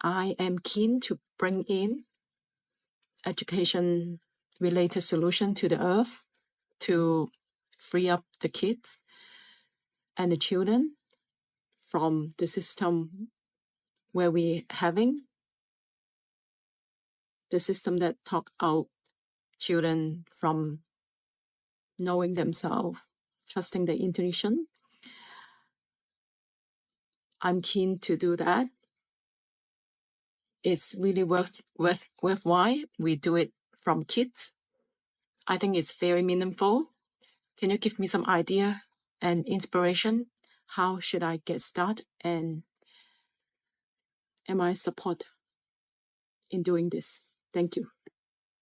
I am keen to bring in education-related solution to the earth to free up the kids and the children from the system where we having the system that talk out children from knowing themselves, trusting their intuition. I'm keen to do that. It's really worthwhile. We do it from kids. I think it's very meaningful. Can you give me some idea and inspiration? How should I get started? And am I support in doing this? Thank you.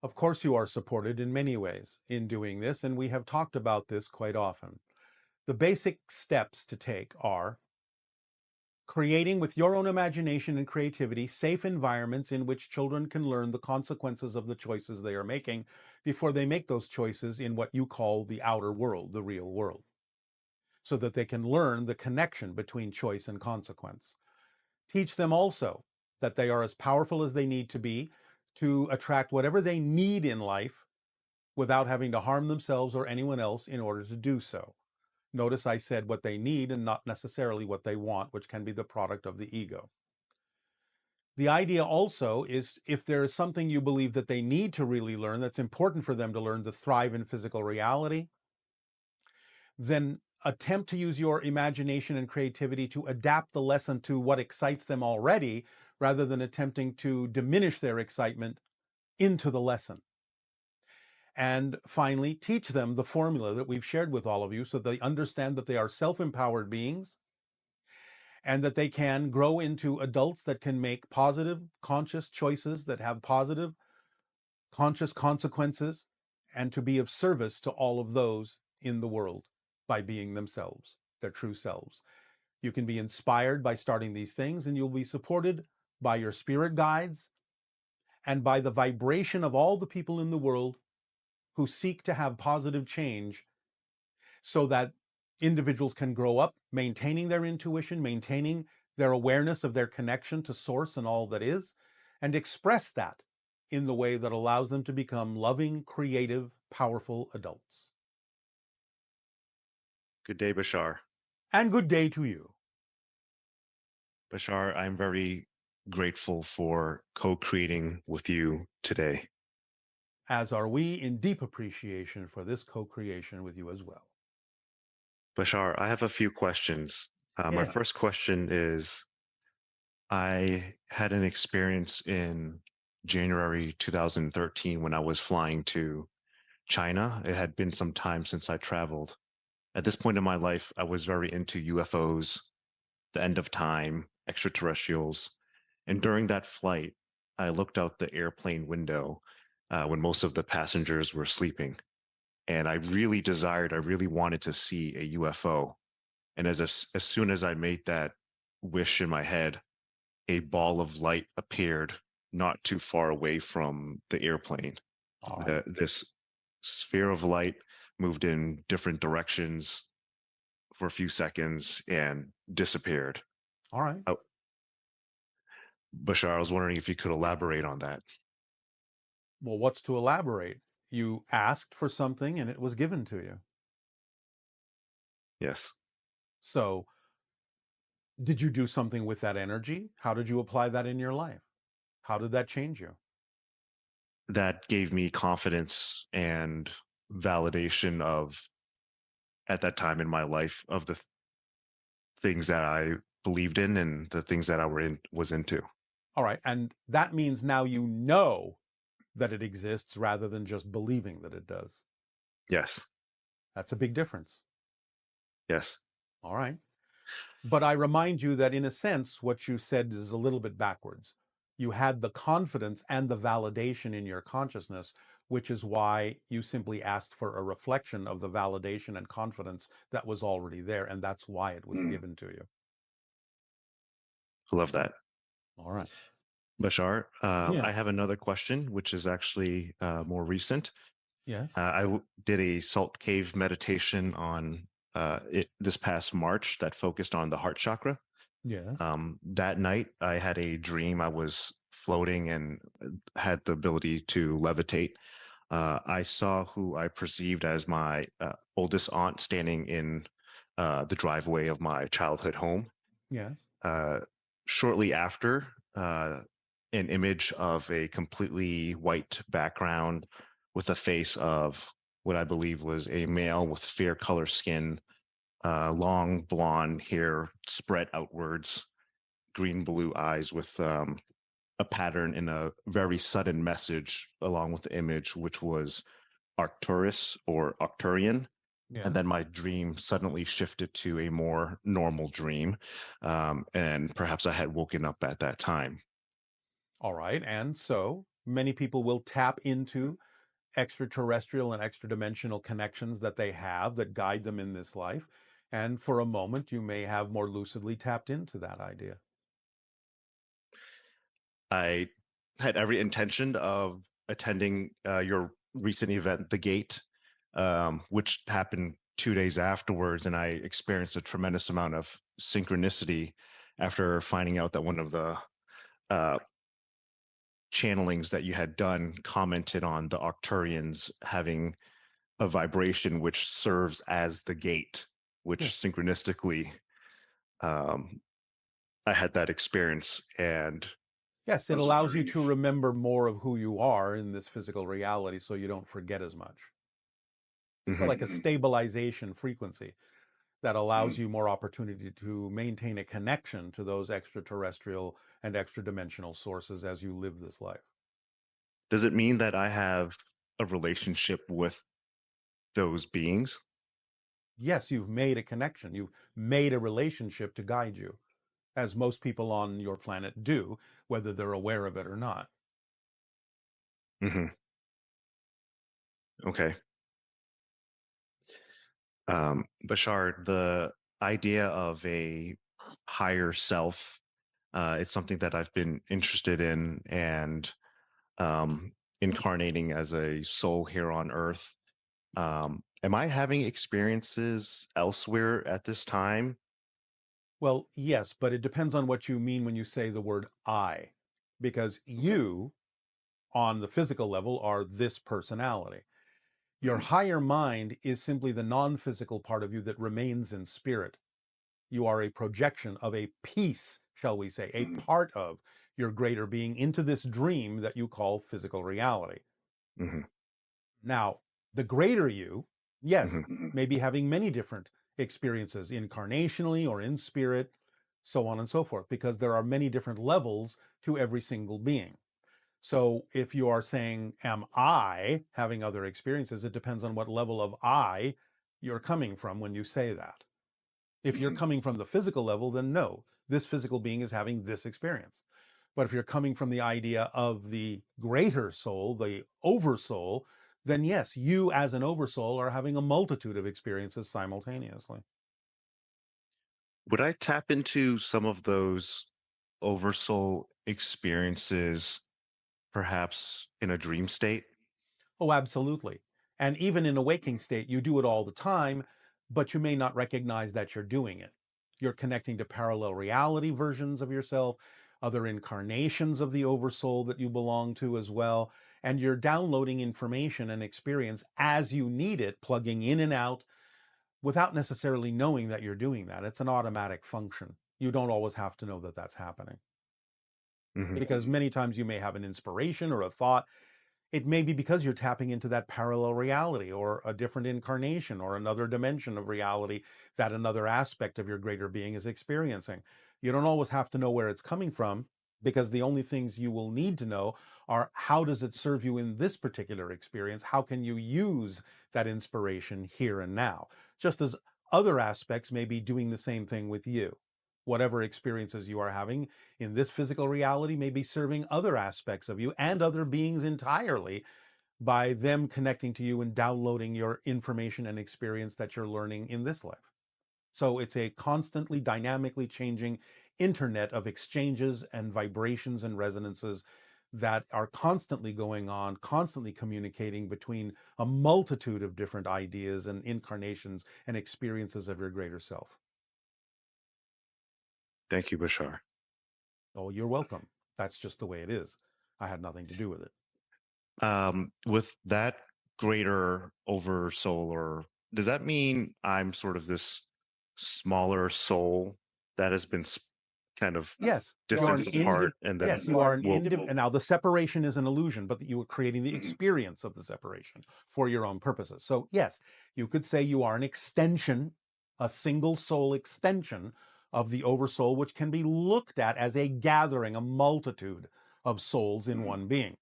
Of course you are supported in many ways in doing this, and we have talked about this quite often. The basic steps to take are creating with your own imagination and creativity safe environments in which children can learn the consequences of the choices they are making before they make those choices in what you call the outer world, the real world, so that they can learn the connection between choice and consequence. Teach them also that they are as powerful as they need to be to attract whatever they need in life without having to harm themselves or anyone else in order to do so. Notice I said what they need and not necessarily what they want, which can be the product of the ego. The idea also is if there is something you believe that they need to really learn, that's important for them to learn to thrive in physical reality, then attempt to use your imagination and creativity to adapt the lesson to what excites them already, rather than attempting to diminish their excitement into the lesson. And finally, teach them the formula that we've shared with all of you so they understand that they are self-empowered beings and that they can grow into adults that can make positive, conscious choices that have positive, conscious consequences, and to be of service to all of those in the world by being themselves, their true selves. You can be inspired by starting these things, and you'll be supported by your spirit guides and by the vibration of all the people in the world who seek to have positive change so that individuals can grow up maintaining their intuition, maintaining their awareness of their connection to source and all that is, and express that in the way that allows them to become loving, creative, powerful adults. Good day, Bashar. And good day to you. Bashar, I'm very grateful for co-creating with you today. As are we, in deep appreciation for this co-creation with you as well. Bashar, I have a few questions. My first question is, I had an experience in January 2013 when I was flying to China. It had been some time since I traveled. At this point in my life, I was very into UFOs, the end of time, extraterrestrials. And during that flight, I looked out the airplane window when most of the passengers were sleeping. And I really wanted to see a UFO. And as soon as I made that wish in my head, a ball of light appeared not too far away from the airplane. This sphere of light moved in different directions for a few seconds and disappeared. All right. Bashar, I was wondering if you could elaborate on that. Well, what's to elaborate? You asked for something and it was given to you. Yes. So, did you do something with that energy? How did you apply that in your life? How did that change you? That gave me confidence and validation of, at that time in my life, of the things that I believed in and the things that I was into. All right. And that means now you know that it exists rather than just believing that it does. Yes. That's a big difference. Yes. All right. But I remind you that in a sense, what you said is a little bit backwards. You had the confidence and the validation in your consciousness, which is why you simply asked for a reflection of the validation and confidence that was already there. And that's why it was given to you. I love that. All right. Bashar, I have another question, which is actually more recent. Yes. I did a salt cave meditation on this past March that focused on the heart chakra. Yes. That night, I had a dream. I was floating and had the ability to levitate. I saw who I perceived as my oldest aunt standing in the driveway of my childhood home. Yes. Uh, Shortly after, an image of a completely white background with a face of what I believe was a male with fair color skin, long blonde hair spread outwards, green blue eyes with a pattern and a very sudden message along with the image, which was Arcturus or Arcturian. And Yes. then my dream suddenly shifted to a more normal dream. And perhaps I had woken up at that time. All right. And so many people will tap into extraterrestrial and extra-dimensional connections that they have that guide them in this life. And for a moment, you may have more lucidly tapped into that idea. I had every intention of attending your recent event, The Gate, which happened 2 days afterwards. And I experienced a tremendous amount of synchronicity after finding out that one of the uh, channelings that you had done commented on the Arcturians having a vibration which serves as the gate, which Yeah. synchronistically um, I had that experience. And Yes, it allows you to remember more of who you are in this physical reality so you don't forget as much. It's mhm, like a stabilization frequency that allows you more opportunity to maintain a connection to those extraterrestrial and extra-dimensional sources as you live this life. does it mean that I have a relationship with those beings? Yes, you've made a connection. You've made a relationship to guide you, as most people on your planet do, whether they're aware of it or not. Hmm. Okay. Bashar, the idea of a higher self, it's something that I've been interested in and um, incarnating as a soul here on Earth. Am I having experiences elsewhere at this time? Well, yes, but it depends on what you mean when you say the word I, because you, on the physical level, are this personality. Your higher mind is simply the non-physical part of you that remains in spirit. You are a projection of a piece, shall we say, a part of your greater being into this dream that you call physical reality. Hmm. Now, the greater you, yes, Hmm. may be having many different experiences incarnationally or in spirit, so on and so forth, because there are many different levels to every single being. So if you are saying, am I having other experiences? It depends on what level of I you're coming from when you say that. If you're coming from the physical level, then no, this physical being is having this experience. But if you're coming from the idea of the greater soul, the oversoul, then yes, you as an oversoul are having a multitude of experiences simultaneously. Would I tap into some of those oversoul experiences perhaps in a dream state? Oh, absolutely. And even in a waking state, you do it all the time, but you may not recognize that you're doing it. You're connecting to parallel reality versions of yourself, other incarnations of the oversoul that you belong to as well. And you're downloading information and experience as you need it, plugging in and out without necessarily knowing that you're doing that. It's an automatic function. You don't always have to know that that's happening. Hmm. Because many times you may have an inspiration or a thought. It may be because you're tapping into that parallel reality or a different incarnation or another dimension of reality that another aspect of your greater being is experiencing. You don't always have to know where it's coming from because the only things you will need to know are how does it serve you in this particular experience? How can you use that inspiration here and now? Just as other aspects may be doing the same thing with you. Whatever experiences you are having in this physical reality may be serving other aspects of you and other beings entirely by them connecting to you and downloading your information and experience that you're learning in this life. So it's a constantly dynamically changing internet of exchanges and vibrations and resonances that are constantly going on, constantly communicating between a multitude of different ideas and incarnations and experiences of your greater self. Thank you, Bashar. Oh, you're welcome. That's just the way it is. I had nothing to do with it. With that greater oversoul, or does that mean I'm sort of this smaller soul that has been kind of Yes, you are an distance apart, and then yes, you are an will and now the separation is an illusion, but you are creating the experience of the separation for your own purposes. So yes, you could say you are an extension, a single soul extension of the oversoul, which can be looked at as a gathering, a multitude of souls in one being.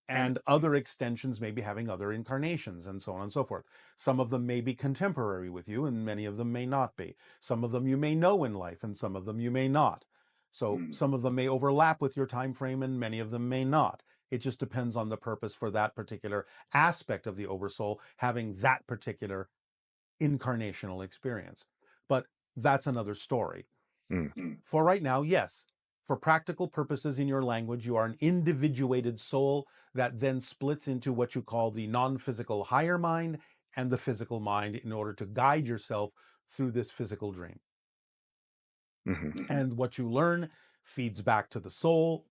And other extensions may be having other incarnations and so on and so forth. Some of them may be contemporary with you and many of them may not be. Some of them you may know in life and some of them you may not. So some of them may overlap with your time frame and many of them may not. It just depends on the purpose for that particular aspect of the oversoul having that particular incarnational experience. But that's another story. For right now, yes, for practical purposes in your language, you are an individuated soul that then splits into what you call the non-physical higher mind and the physical mind in order to guide yourself through this physical dream. And what you learn feeds back to the soul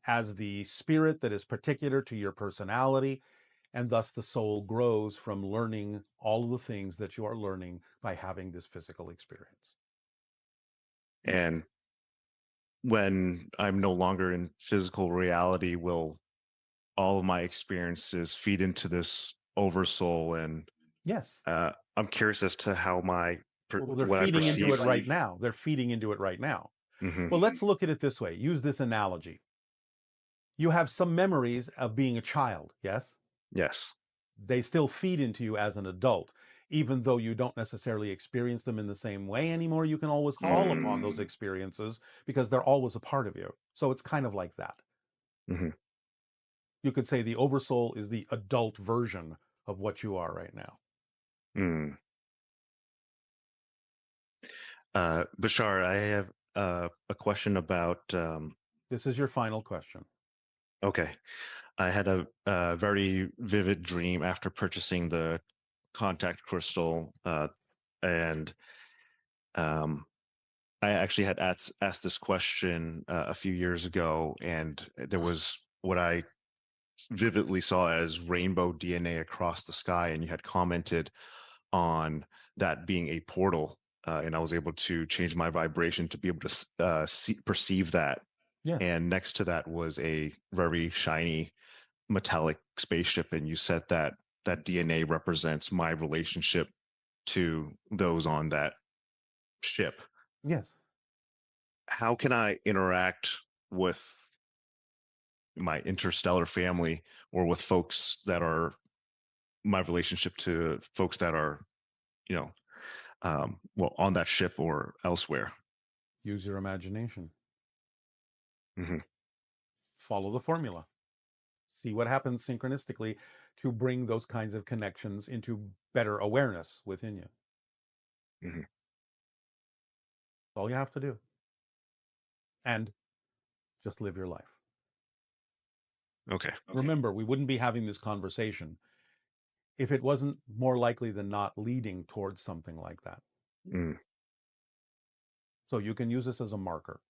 as the spirit that is particular to your personality. And thus the soul grows from learning all of the things that you are learning by having this physical experience. And when I'm no longer in physical reality, will all of my experiences feed into this oversoul? And Yes. I'm curious as to how Well, they're what I feeding into it perceive. right now. They're feeding into it right now. Well, let's look at it this way. Use this analogy. You have some memories of being a child, yes? Yes. They still feed into you as an adult. Even though you don't necessarily experience them in the same way anymore, you can always call upon those experiences because they're always a part of you. So it's kind of like that. You could say the oversoul is the adult version of what you are right now. Bashar, I have a question about. This is your final question. Okay. I had a very vivid dream after purchasing the contact crystal, and I actually had asked this question a few years ago, and there was what I vividly saw as rainbow DNA across the sky, and you had commented on that being a portal, and I was able to change my vibration to be able to perceive that. Yes. And next to that was a very shiny metallic spaceship, and you said that that DNA represents my relationship to those on that ship. Yes. How can I interact with my interstellar family or with folks that are my relationship to folks that are, you know, well, on that ship or elsewhere? Use your imagination. Mm-hmm. Follow the formula. See what happens synchronistically to bring those kinds of connections into better awareness within you. Mm-hmm. That's all you have to do. And just live your life. Okay. Remember, we wouldn't be having this conversation if it wasn't more likely than not leading towards something like that. So you can use this as a marker.